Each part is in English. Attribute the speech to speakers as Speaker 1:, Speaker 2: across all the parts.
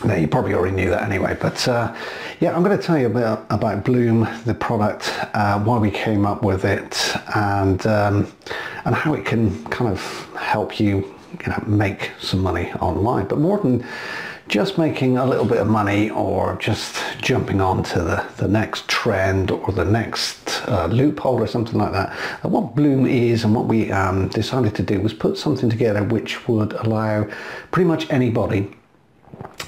Speaker 1: Now, you probably already knew that anyway, but yeah, I'm going to tell you about BLOOOM, the product, why we came up with it, and how it can kind of help you, make some money online. But more than just making a little bit of money or just jumping on to the next trend or the next loophole or something like that, what BLOOOM is and what we decided to do was put something together which would allow pretty much anybody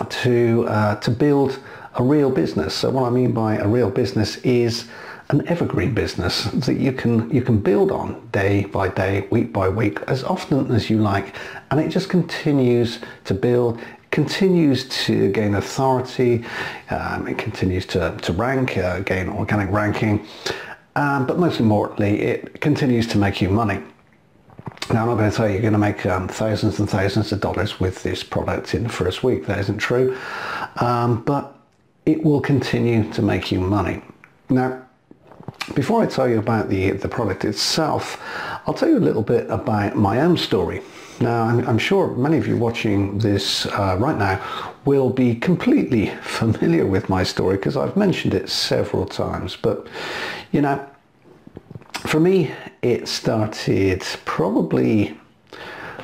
Speaker 1: to build a real business. So what I mean by a real business is an evergreen business that you can build on day by day, week by week, as often as you like, and it just continues to build, continues to gain authority, it continues to rank, gain organic ranking, but most importantly, it continues to make you money. Now, I'm not going to tell you you're going to make thousands and thousands of dollars with this product in the first week. That isn't true. But it will continue to make you money. Now, before I tell you about the product itself, I'll tell you a little bit about my own story. Now, I'm sure many of you watching this right now will be completely familiar with my story because I've mentioned it several times. But, for me, it started probably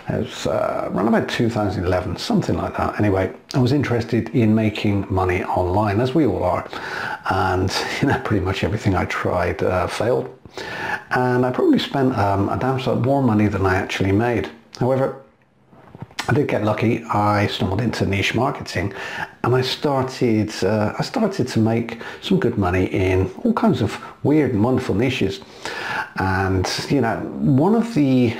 Speaker 1: around about 2011, something like that. Anyway, I was interested in making money online, as we all are, and pretty much everything I tried failed, and I probably spent a damn sight more money than I actually made. However, I did get lucky. I stumbled into niche marketing, and I started to make some good money in all kinds of weird and wonderful niches. And one of the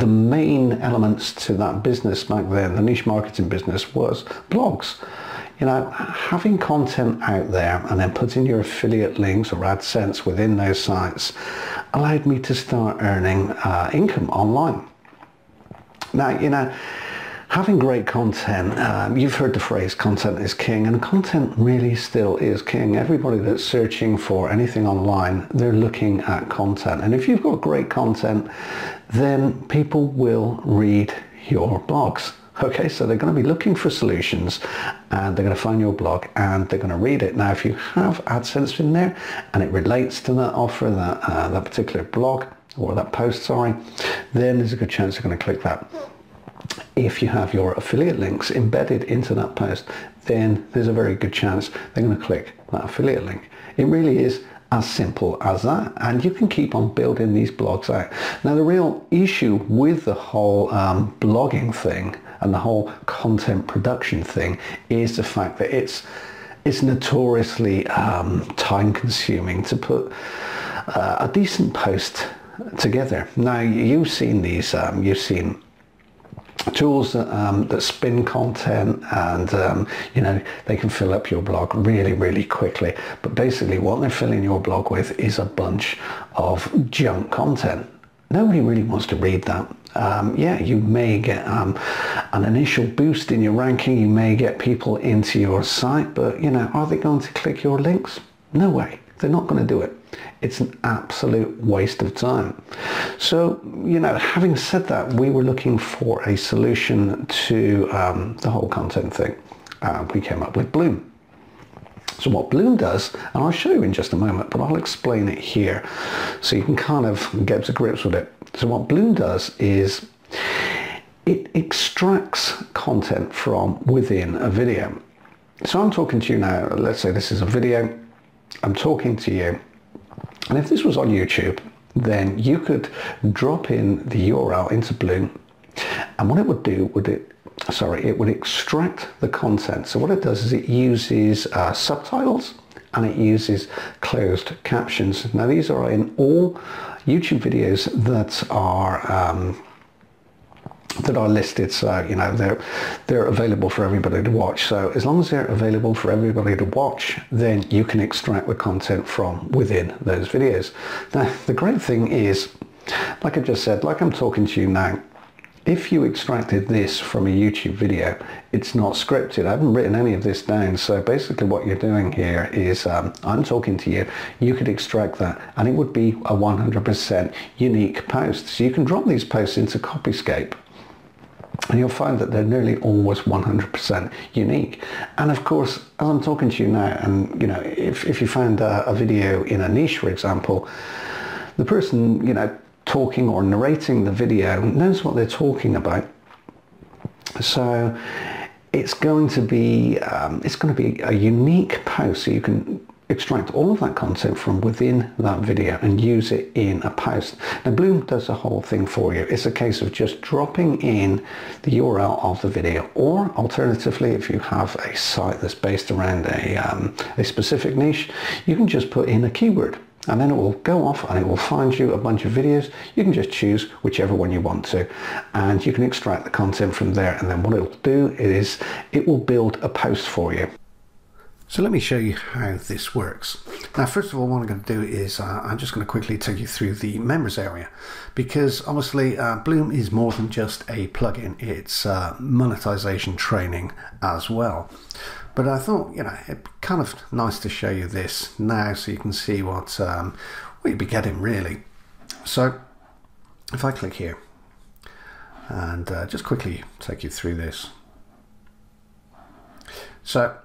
Speaker 1: main elements to that business back then, the niche marketing business, was blogs. Having content out there and then putting your affiliate links or AdSense within those sites allowed me to start earning income online. Now, having great content, you've heard the phrase content is king, and content really still is king. Everybody that's searching for anything online, they're looking at content. And if you've got great content, then people will read your blogs. Okay, so they're going to be looking for solutions, and they're going to find your blog and they're going to read it. Now, if you have AdSense in there and it relates to that offer, that particular blog or that post, then there's a good chance they're going to click that. If you have your affiliate links embedded into that post, then there's a very good chance they're going to click that affiliate link. It really is as simple as that, and you can keep on building these blogs out. Now, the real issue with the whole blogging thing and the whole content production thing is the fact that it's notoriously time consuming to put a decent post together. Now, you've seen these, you've seen tools that spin content, and they can fill up your blog really, really quickly. But basically what they're filling your blog with is a bunch of junk content. Nobody really wants to read that. Yeah, you may get an initial boost in your ranking, you may get people into your site, but are they going to click your links? No way. They're not going to do it. It's an absolute waste of time. So, having said that, we were looking for a solution to the whole content thing. We came up with BLOOOM. So what BLOOOM does, and I'll show you in just a moment, but I'll explain it here so you can kind of get to grips with it. So what BLOOOM does is it extracts content from within a video. So I'm talking to you now, let's say this is a video, I'm talking to you, and if this was on YouTube, then you could drop in the URL into BLOOOM, and what it would do, it would extract the content. So what it does is it uses subtitles and it uses closed captions. Now, these are in all YouTube videos that are listed, so they're available for everybody to watch. So as long as they're available for everybody to watch, then you can extract the content from within those videos. Now, the great thing is, like I just said, like I'm talking to you now, if you extracted this from a YouTube video, it's not scripted. I haven't written any of this down. So basically what you're doing here is I'm talking to you, you could extract that and it would be a 100% unique post. So you can drop these posts into Copyscape. And you'll find that they're nearly always 100% unique. And of course, as I'm talking to you now, and you know, if you found a video in a niche, for example, the person, you know, talking or narrating the video knows what they're talking about. So it's going to be a unique post, so you can extract all of that content from within that video and use it in a post. Now BLOOOM does the whole thing for you. It's a case of just dropping in the URL of the video, or alternatively, if you have a site that's based around a specific niche, you can just put in a keyword and then it will go off and it will find you a bunch of videos. You can just choose whichever one you want to, and you can extract the content from there, and then what it'll do is it will build a post for you. So let me show you how this works. Now, first of all, what I'm going to do is I'm just going to quickly take you through the members area, because obviously BLOOOM is more than just a plugin. It's monetization training as well. But I thought, you know, it'd be kind of nice to show you this now so you can see what you'd be getting really. So if I click here and just quickly take you through this. So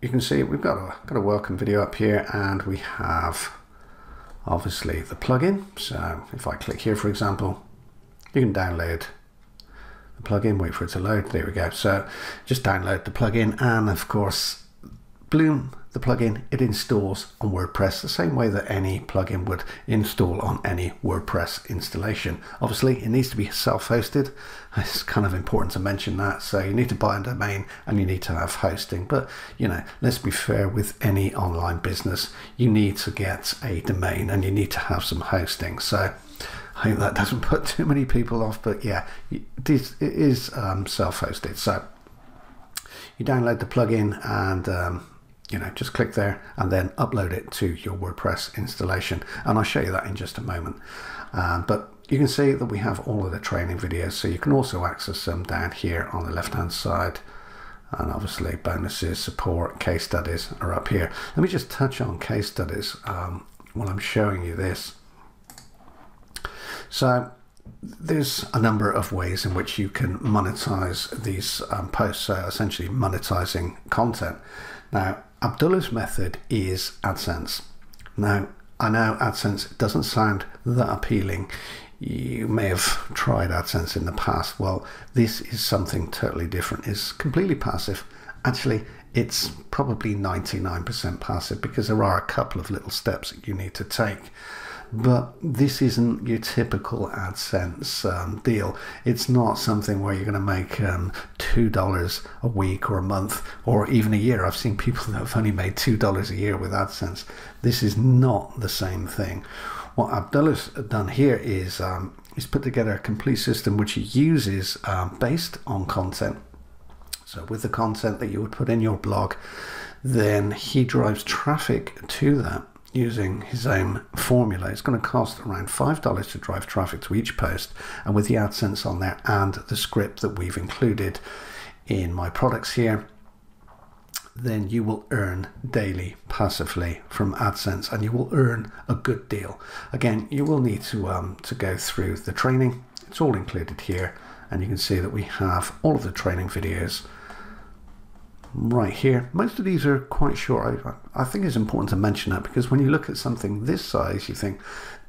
Speaker 1: you can see we've got a welcome video up here, and we have obviously the plugin. So if I click here, for example, you can download the plugin, wait for it to load. There we go. So just download the plugin, and of course BLOOOM, the plugin, it installs on WordPress the same way that any plugin would install on any WordPress installation. Obviously it needs to be self-hosted. It's kind of important to mention that. So you need to buy a domain and you need to have hosting, but you know, let's be fair, with any online business you need to get a domain and you need to have some hosting. So I hope that doesn't put too many people off, but yeah, it is self-hosted. So you download the plugin and you know, just click there and then upload it to your WordPress installation, and I'll show you that in just a moment. But you can see that we have all of the training videos, so you can also access them down here on the left hand side, and obviously bonuses, support, case studies are up here. Let me just touch on case studies while I'm showing you this. So there's a number of ways in which you can monetize these posts, so essentially monetizing content. Now, Abdullah's method is AdSense. Now, I know AdSense doesn't sound that appealing. You may have tried AdSense in the past. Well, this is something totally different. It's completely passive. Actually, it's probably 99% passive, because there are a couple of little steps that you need to take. But this isn't your typical AdSense deal. It's not something where you're going to make $2 a week or a month or even a year. I've seen people that have only made $2 a year with AdSense. This is not the same thing. What Abdullah's done here is he's put together a complete system which he uses based on content. So with the content that you would put in your blog, then he drives traffic to that using his own formula. It's going to cost around $5 to drive traffic to each post, and with the AdSense on there and the script that we've included in my products here, then you will earn daily passively from AdSense, and you will earn a good deal. Again, you will need to go through the training. It's all included here, and you can see that we have all of the training videos right here. Most of these are quite short. I think it's important to mention that, because when you look at something this size, you think,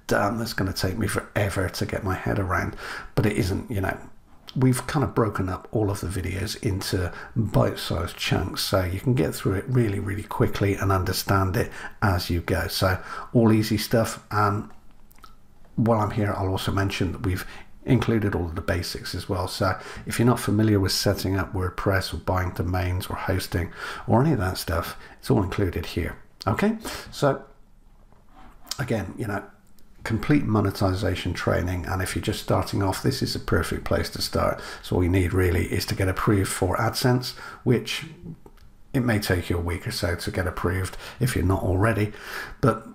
Speaker 1: damn, that's going to take me forever to get my head around. But it isn't. You know, we've kind of broken up all of the videos into bite-sized chunks, so you can get through it really, really quickly and understand it as you go. So all easy stuff. And while I'm here, I'll also mention that we've included all of the basics as well. So if you're not familiar with setting up WordPress or buying domains or hosting or any of that stuff, it's all included here. Okay, so again, you know, complete monetization training, and if you're just starting off, this is a perfect place to start. So all you need really is to get approved for AdSense, which it may take you a week or so to get approved if you're not already, but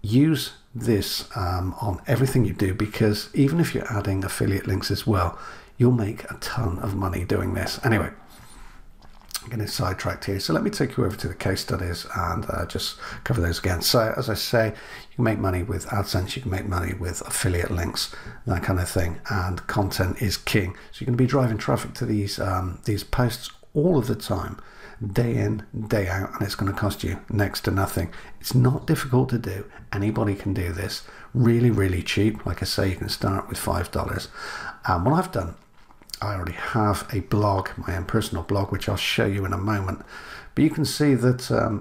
Speaker 1: use this on everything you do, because even if you're adding affiliate links as well, you'll make a ton of money doing this. Anyway, getting sidetracked here. So let me take you over to the case studies and just cover those again. So as I say, you can make money with AdSense, you can make money with affiliate links, that kind of thing, and content is king. So you're going to be driving traffic to these posts all of the time, day in, day out, and it's going to cost you next to nothing. It's not difficult to do. Anybody can do this. Really, really cheap. Like I say, you can start with $5. What I've done, I already have a blog, my own personal blog, which I'll show you in a moment. But you can see that I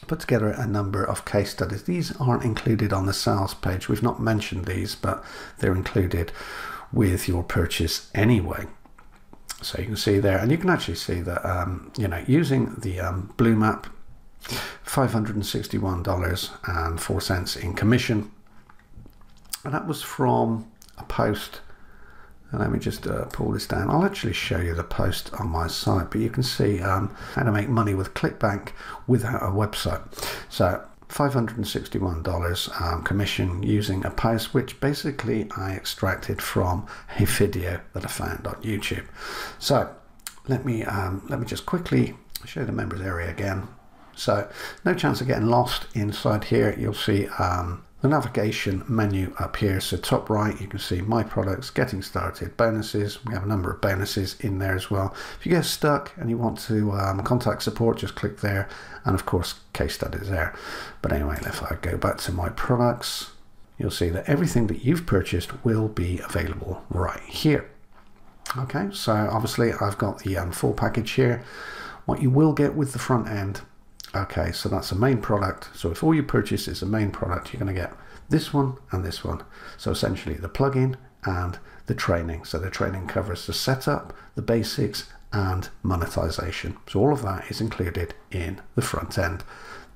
Speaker 1: put together a number of case studies. These aren't included on the sales page. We've not mentioned these, but they're included with your purchase anyway. So you can see there, and you can actually see that, you know, using the BLOOOM app, $561.04 in commission. And that was from a post. And let me just pull this down. I'll actually show you the post on my site, but you can see how to make money with ClickBank without a website. So $561 commission using a post, which basically I extracted from a video that I found on YouTube. So let me just quickly show you the members area again. So no chance of getting lost inside here. You'll see the navigation menu up here. So top right, you can see my products, getting started, bonuses. We have a number of bonuses in there as well. If you get stuck and you want to contact support, just click there, and of course case studies there. But anyway, if I go back to my products, you'll see that everything that you've purchased will be available right here. Okay, so obviously I've got the full package here. What you will get with the front end, okay, so that's a main product. So if all you purchase is a main product, you're going to get this one and this one. So essentially the plugin and the training. So the training covers the setup, the basics, and monetization. So all of that is included in the front end.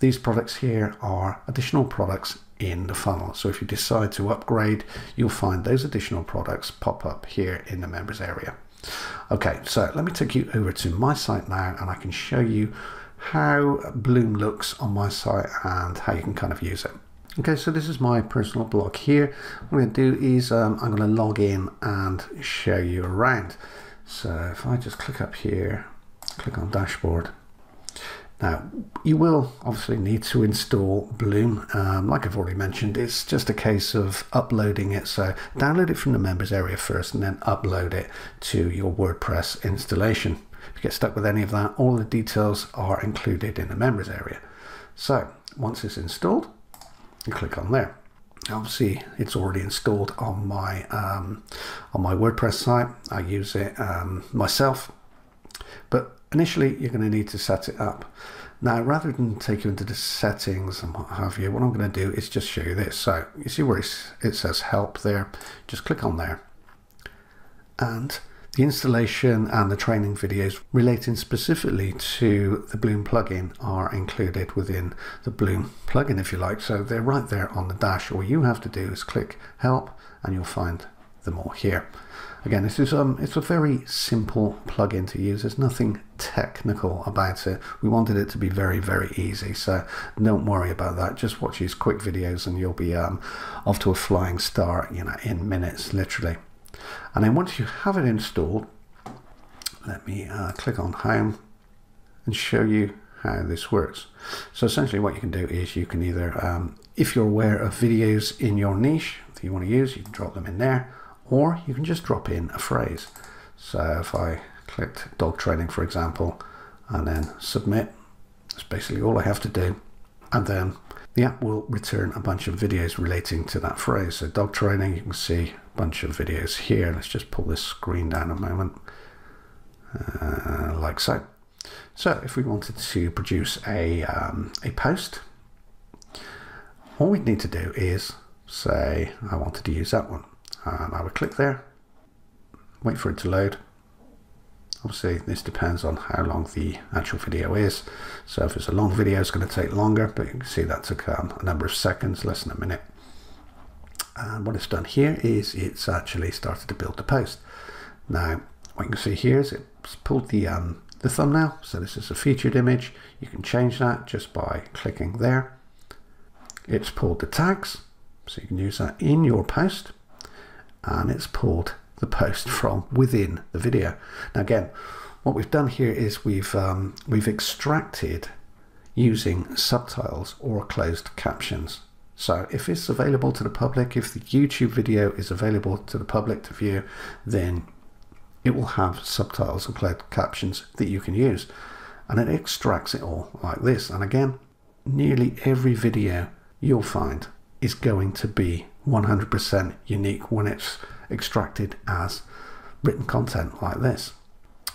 Speaker 1: These products here are additional products in the funnel. So if you decide to upgrade, you'll find those additional products pop up here in the members area. Okay, so let me take you over to my site now, and I can show you how BLOOOM looks on my site and how you can kind of use it. Okay, so this is my personal blog here. What I'm going to do is I'm going to log in and show you around. So if I just click up here, click on dashboard. Now you will obviously need to install BLOOOM. Like I've already mentioned, it's just a case of uploading it. So download it from the members area first and then upload it to your WordPress installation. If you get stuck with any of that, all the details are included in the members area. So once it's installed, you click on there. Obviously it's already installed on my WordPress site. I use it myself, but initially you're going to need to set it up. Now rather than take you into the settings and what have you, what I'm going to do is just show you this. So you see where it says help there, just click on there, and the installation and the training videos relating specifically to the BLOOOM plugin are included within the BLOOOM plugin, if you like. So they're right there on the dash. All you have to do is click help and you'll find them all here. Again, this is it's a very simple plugin to use. There's nothing technical about it. We wanted it to be very, very easy. So don't worry about that. Just watch these quick videos and you'll be off to a flying start, you know, in minutes, literally. And then once you have it installed, let me click on home and show you how this works. So essentially what you can do is you can either, if you're aware of videos in your niche that you want to use, you can drop them in there, or you can just drop in a phrase. So if I clicked dog training, for example, and then submit, that's basically all I have to do. And then the app will return a bunch of videos relating to that phrase. So dog training, you can see a bunch of videos here. Let's just pull this screen down a moment, like so. So if we wanted to produce a post, all we'd need to do is say, I wanted to use that one. And I would click there, wait for it to load. Obviously this depends on how long the actual video is. So if it's a long video, it's going to take longer, but you can see that took a number of seconds, less than a minute. And what it's done here is it's actually started to build the post. Now what you can see here is it's pulled the thumbnail. So this is a featured image. You can change that just by clicking there. It's pulled the tags, so you can use that in your post. And it's pulled the post from within the video. Now again, what we've done here is we've extracted using subtitles or closed captions. So if it's available to the public, if the YouTube video is available to the public to view, then it will have subtitles and closed captions that you can use. And it extracts it all like this. And again, nearly every video you'll find is going to be 100% unique when it's extracted as written content like this.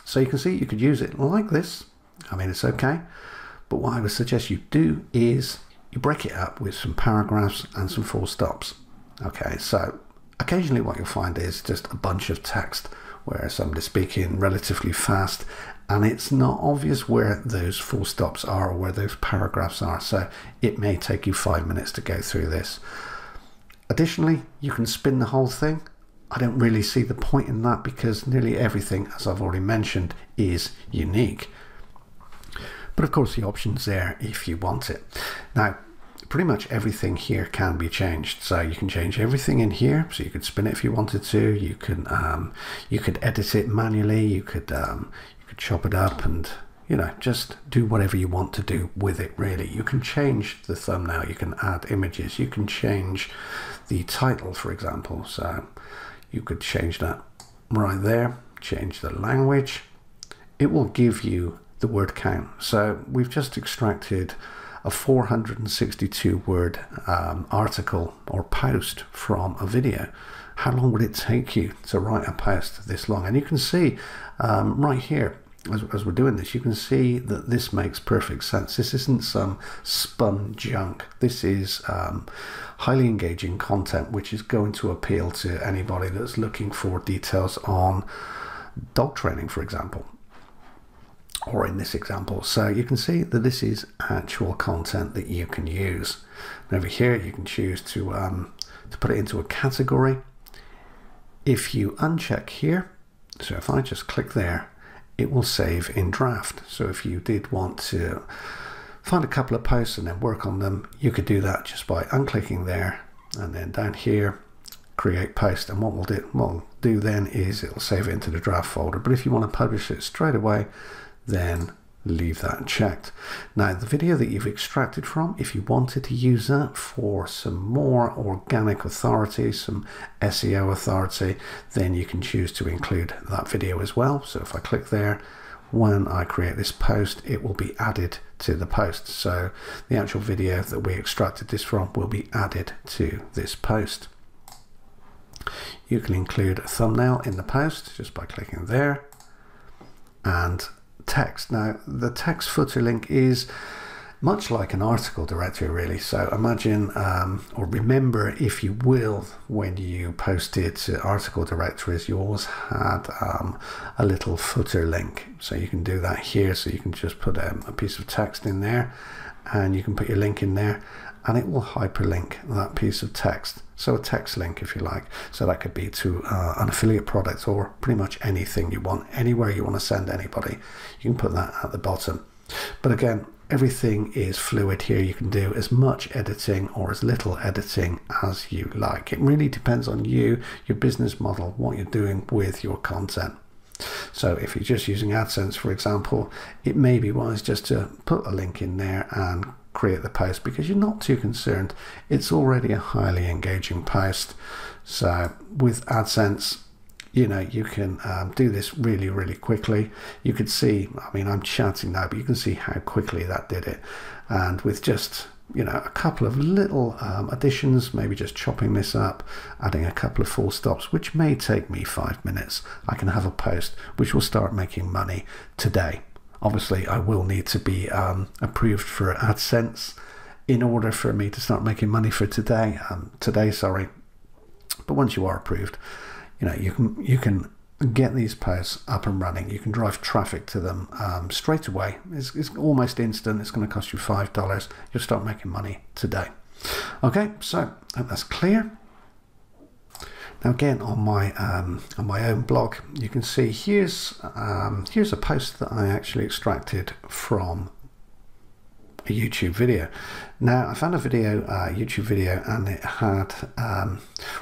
Speaker 1: So you can see you could use it like this. I mean, it's okay. But what I would suggest you do is you break it up with some paragraphs and some full stops. Okay, so occasionally what you'll find is just a bunch of text where somebody's speaking relatively fast and it's not obvious where those full stops are or where those paragraphs are. So it may take you 5 minutes to go through this. Additionally, you can spin the whole thing. I don't really see the point in that because nearly everything, as I've already mentioned, is unique. But of course the option's there if you want it. Now, pretty much everything here can be changed. So you can change everything in here. So you could spin it if you wanted to. You could edit it manually. You could chop it up and, you know, just do whatever you want to do with it, really. You can change the thumbnail. You can add images. You can change the title, for example. So you could change that right there. Change the language. It will give you the word count. So we've just extracted a 462 word article or post from a video. How long would it take you to write a post this long? And you can see right here, as we're doing this, you can see that this makes perfect sense. This isn't some spun junk. This is highly engaging content which is going to appeal to anybody that's looking for details on dog training, for example, or in this example. So you can see that this is actual content that you can use. And over here you can choose to put it into a category. If you uncheck here, so if I just click there, it will save in draft. So if you did want to find a couple of posts and then work on them, you could do that just by unclicking there and then down here, create post. And what we'll do then is it'll save it into the draft folder. But if you want to publish it straight away, then leave that checked. Now the video that you've extracted from, if you wanted to use that for some more organic authority, some SEO authority, then you can choose to include that video as well. So if I click there, when I create this post, it will be added to the post. So the actual video that we extracted this from will be added to this post. You can include a thumbnail in the post just by clicking there, and text. Now the text footer link is much like an article directory, really. So imagine or remember, if you will, when you posted to article directories, you always had a little footer link. So you can do that here. So you can just put a piece of text in there and you can put your link in there and it will hyperlink that piece of text. So a text link, if you like. So that could be to an affiliate product or pretty much anything you want, anywhere you want to send anybody. You can put that at the bottom. But again, everything is fluid here. You can do as much editing or as little editing as you like. It really depends on you, your business model, what you're doing with your content. So if you're just using AdSense, for example, it may be wise just to put a link in there and create the post because you're not too concerned. It's already a highly engaging post. So with AdSense, you know, you can do this really, really quickly. You could see, I mean, I'm chatting now, but you can see how quickly that did it. And with just, you know, a couple of little additions, maybe just chopping this up, adding a couple of full stops, which may take me 5 minutes, I can have a post which will start making money today. Obviously, I will need to be approved for AdSense in order for me to start making money for today. But once you are approved, you know, you can get these posts up and running. You can drive traffic to them straight away. It's almost instant. It's going to cost you $5. You'll start making money today. Okay, so I hope that's clear. Now again, on my own blog, you can see here's a post that I actually extracted from a YouTube video. Now I found a YouTube video, and it had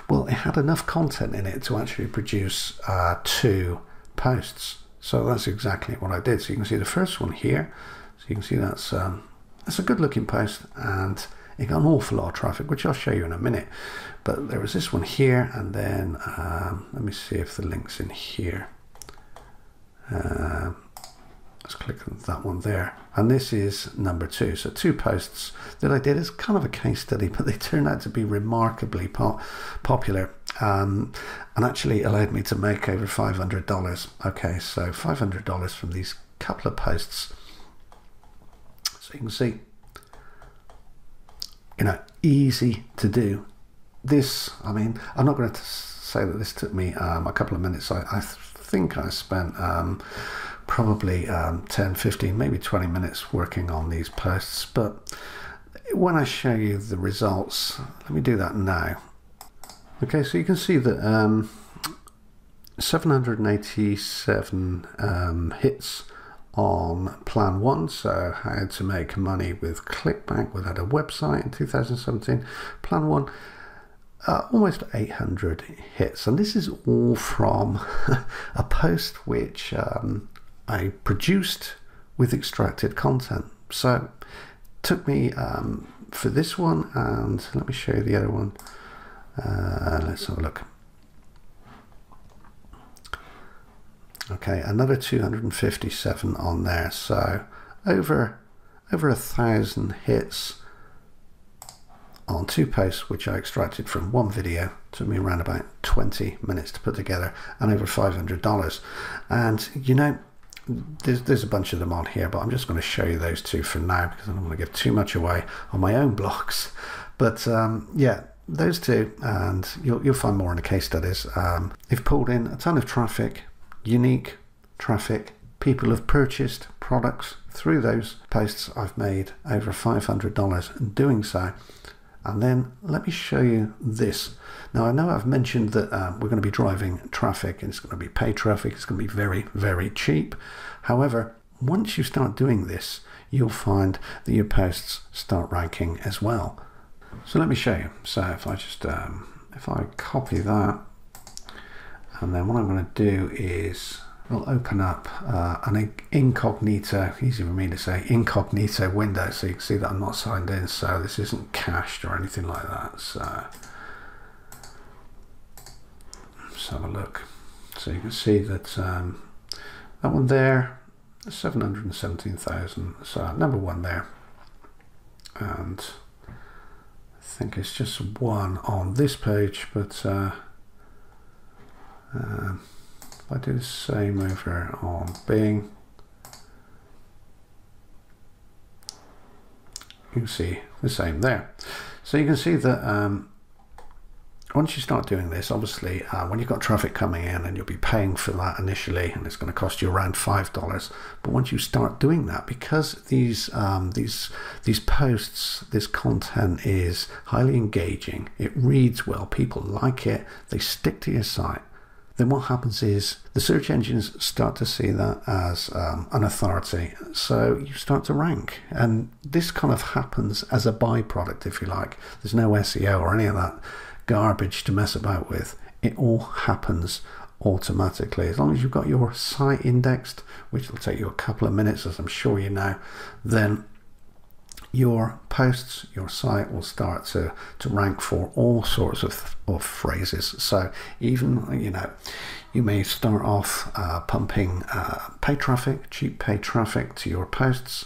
Speaker 1: well, it had enough content in it to actually produce 2 posts. So that's exactly what I did. So you can see the first one here. So you can see that's a good looking post, and it got an awful lot of traffic, which I'll show you in a minute. But there was this one here, and then let me see if the link's in here. Let's click on that one there, and this is number 2. So 2 posts that I did as kind of a case study, but they turned out to be remarkably popular, and actually allowed me to make over $500. Okay, so $500 from these couple of posts. So you can see, you know, easy to do. This, I mean, I'm not going to say that this took me a couple of minutes. I think I spent probably 10, 15, maybe 20 minutes working on these posts. But when I show you the results, let me do that now. Okay, so you can see that 787 hits on plan 1, so how to make money with clickbank without a website in 2017. Plan 1, almost 800 hits, and this is all from a post which I produced with extracted content. So it took me for this one, and let me show you the other one. Let's have a look. Okay, another 257 on there, so over 1,000 hits on 2 posts which I extracted from 1 video. Took me around about 20 minutes to put together, and over $500. And you know, there's a bunch of them on here, but I'm just going to show you those 2 for now, because I don't want to give too much away on my own blogs. But yeah, those 2, and you'll find more in the case studies. They've pulled in a ton of traffic, unique traffic. People have purchased products through those posts. I've made over $500 doing so. And then let me show you this. Now, I know I've mentioned that we're going to be driving traffic, and it's going to be paid traffic. It's going to be very, very cheap. However, once you start doing this, you'll find that your posts start ranking as well. So let me show you. So if I just if I copy that, and then what I'm going to do is I'll open up an incognito, easy for me to say, incognito window, so you can see that I'm not signed in, so this isn't cached or anything like that. So let's have a look. So you can see that that one there, 717,000, so number 1 there, and I think it's just 1 on this page, but if I do the same over on Bing, you can see the same there. So you can see that once you start doing this, obviously when you've got traffic coming in, and you'll be paying for that initially, and it's going to cost you around $5, but once you start doing that, because these posts, this content is highly engaging, it reads well, people like it, they stick to your site, then what happens is the search engines start to see that as an authority, so you start to rank. And this kind of happens as a byproduct, if you like. There's no SEO or any of that garbage to mess about with. It all happens automatically. As long as you've got your site indexed, which will take you a couple of minutes, as I'm sure you know, then your posts, your site will start to rank for all sorts of phrases. So even, you know, you may start off pumping paid traffic, cheap paid traffic to your posts.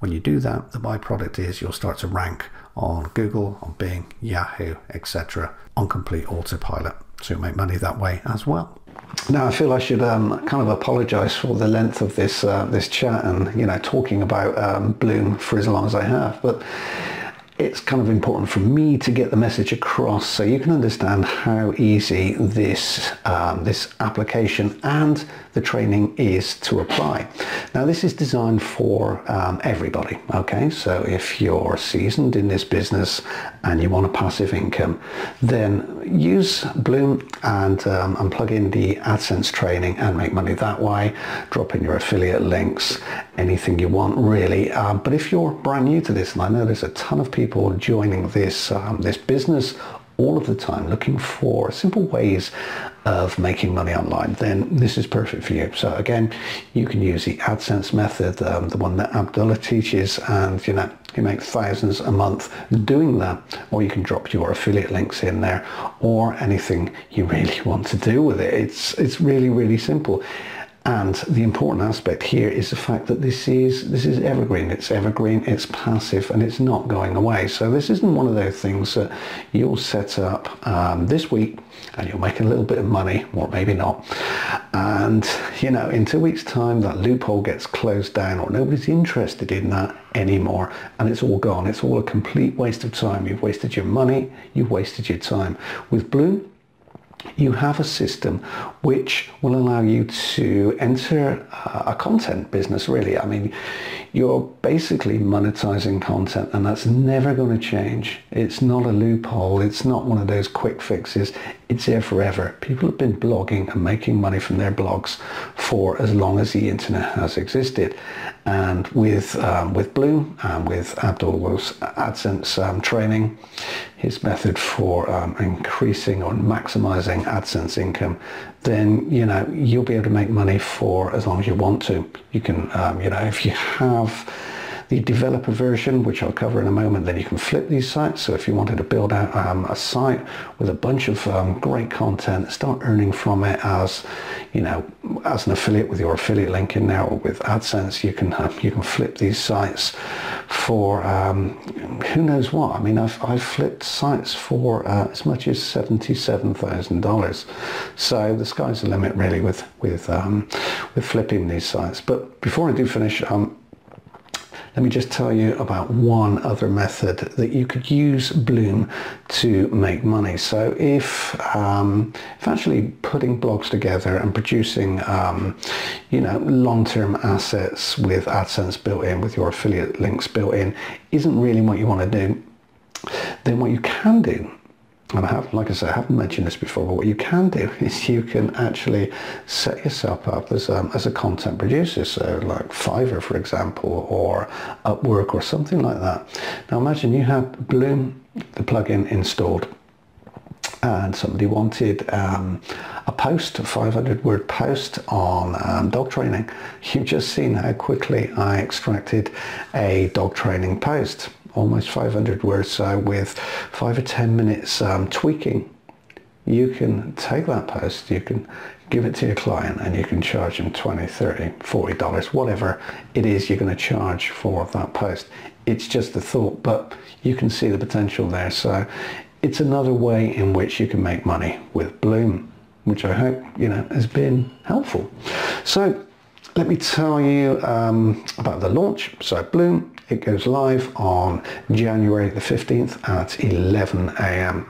Speaker 1: When you do that, the byproduct is you'll start to rank on Google, on Bing, Yahoo, etc. on complete autopilot. So you'll make money that way as well. Now, I feel I should kind of apologise for the length of this this chat, and you know, talking about Bloom for as long as I have, but it's kind of important for me to get the message across so you can understand how easy this this application and the training is to apply. Now, this is designed for everybody, okay? So if you're seasoned in this business and you want a passive income, then use Bloom and plug in the AdSense training and make money that way. Drop in your affiliate links, anything you want really. But if you're brand new to this, and I know there's a ton of people joining this this business all of the time looking for simple ways of making money online, then this is perfect for you. So again, you can use the AdSense method, the one that Abdullah teaches, and you make thousands a month doing that, or you can drop your affiliate links in there, or anything you really want to do with it. It's really, really simple. And the important aspect here is the fact that this is evergreen. It's evergreen, it's passive, and it's not going away. So this isn't one of those things that you'll set up this week and you'll make a little bit of money, or maybe not. And in 2 weeks' time, that loophole gets closed down, or nobody's interested in that anymore, and it's all gone. It's all a complete waste of time. You've wasted your money, you've wasted your time. With BLOOOM, you have a system which will allow you to enter a content business, really. I mean, you're basically monetizing content, and that's never going to change. It's not a loophole. It's not one of those quick fixes. It's there forever. People have been blogging and making money from their blogs for as long as the internet has existed. And with BLOOOM and with Abdullah's AdSense training, his method for increasing or maximizing AdSense income, then you'll be able to make money for as long as you want to. You can if you have the developer version, which I'll cover in a moment, then you can flip these sites. So if you wanted to build out a site with a bunch of great content, start earning from it as as an affiliate with your affiliate link in there, or with AdSense, you can flip these sites for who knows what. I mean, I've flipped sites for as much as $77,000. So the sky's the limit, really, with flipping these sites. But before I do finish, let me just tell you about one other method that you could use BLOOOM to make money. So if actually putting blogs together and producing long-term assets with AdSense built in, with your affiliate links built in, isn't really what you want to do, then what you can do, and like I said, I haven't mentioned this before, but what you can do is you can actually set yourself up as a content producer. So like Fiverr, for example, or Upwork, or something like that. Now imagine you have BLOOOM, the plugin, installed, and somebody wanted a post, a 500-word post on dog training. You've just seen how quickly I extracted a dog training post. Almost 500 words. So with 5 or 10 minutes tweaking, you can take that post, you can give it to your client, and you can charge them $20, $30, $40, whatever it is you're going to charge for that post. It's just a thought, but you can see the potential there. So it's another way in which you can make money with BLOOOM, which I hope has been helpful. So let me tell you about the launch. So BLOOOM, it goes live on January the 15th at 11 a.m.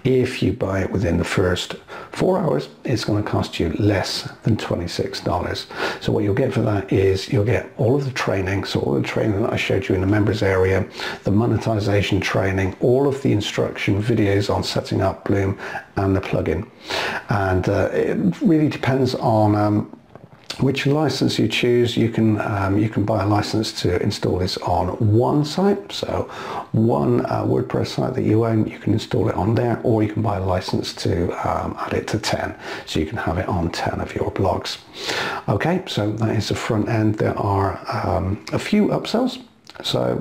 Speaker 1: If you buy it within the first 4 hours, it's going to cost you less than $26. So what you'll get for that is you'll get all of the training. So all the training that I showed you in the members area, the monetization training, all of the instruction videos on setting up BLOOOM and the plugin. And it really depends on which license you choose. You can buy a license to install this on one site, so one WordPress site that you own, you can install it on there, or you can buy a license to add it to 10, so you can have it on 10 of your blogs. Okay, so that is the front end. There are a few upsells. So,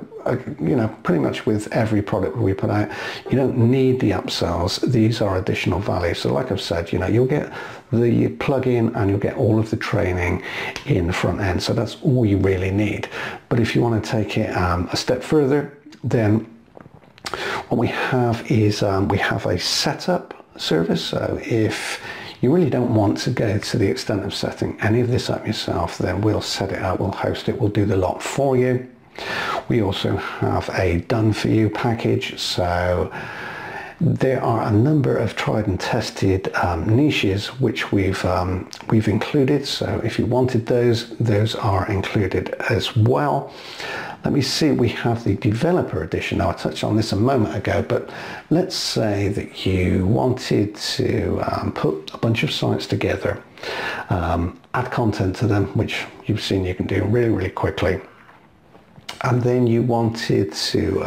Speaker 1: pretty much with every product we put out, you don't need the upsells. These are additional value. So like I've said, you'll get the plugin and you'll get all of the training in the front end. So that's all you really need. But if you want to take it a step further, then what we have is we have a setup service. So if you really don't want to go to the extent of setting any of this up yourself, then we'll set it up, we'll host it, we'll do the lot for you. We also have a done for you package. So there are a number of tried and tested niches which we've included. So if you wanted those are included as well. Let me see, we have the developer edition. Now I touched on this a moment ago, but let's say that you wanted to put a bunch of sites together, add content to them, which you've seen you can do really, really quickly. and then you wanted to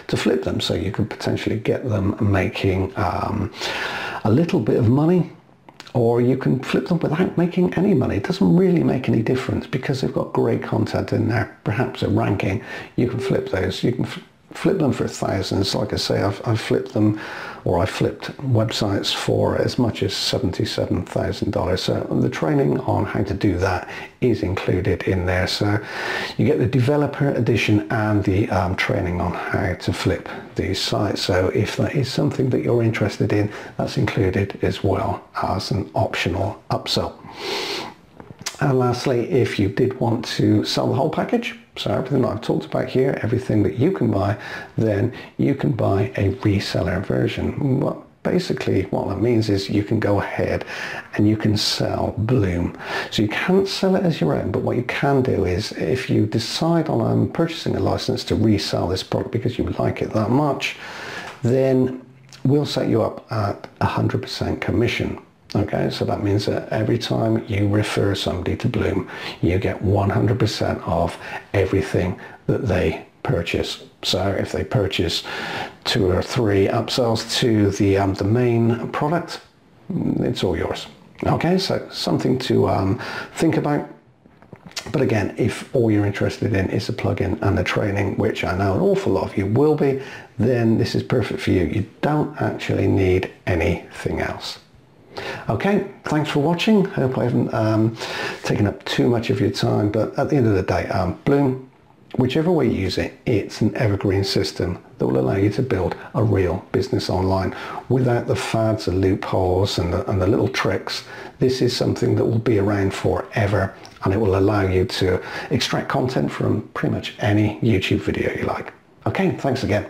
Speaker 1: flip them, so you could potentially get them making a little bit of money, or you can flip them without making any money. It doesn't really make any difference because they've got great content in there, perhaps a ranking. You can flip those. You can flip them for thousands. Like I say, I've flipped them, or I flipped websites for as much as $77,000. So the training on how to do that is included in there. So you get the developer edition and the training on how to flip these sites. So if that is something that you're interested in, that's included as well as an optional upsell. And lastly, if you did want to sell the whole package, so everything that I've talked about here, everything that you can buy, then you can buy a reseller version. Well, basically what that means is you can go ahead and you can sell BLOOOM. So you can't sell it as your own, but what you can do is, if you decide on purchasing a license to resell this product because you like it that much, then we'll set you up at 100% commission. Okay, so that means that every time you refer somebody to BLOOOM, you get 100% of everything that they purchase. So if they purchase 2 or 3 upsells to the main product, it's all yours. Okay, so something to think about. But again, if all you're interested in is a plugin and the training, which I know an awful lot of you will be, then this is perfect for you. You don't actually need anything else. Okay, thanks for watching. Hope I haven't taken up too much of your time, but at the end of the day, BLOOOM, whichever way you use it, it's an evergreen system that will allow you to build a real business online without the fads, the loopholes and the little tricks. This is something that will be around forever, and it will allow you to extract content from pretty much any YouTube video you like. Okay, thanks again.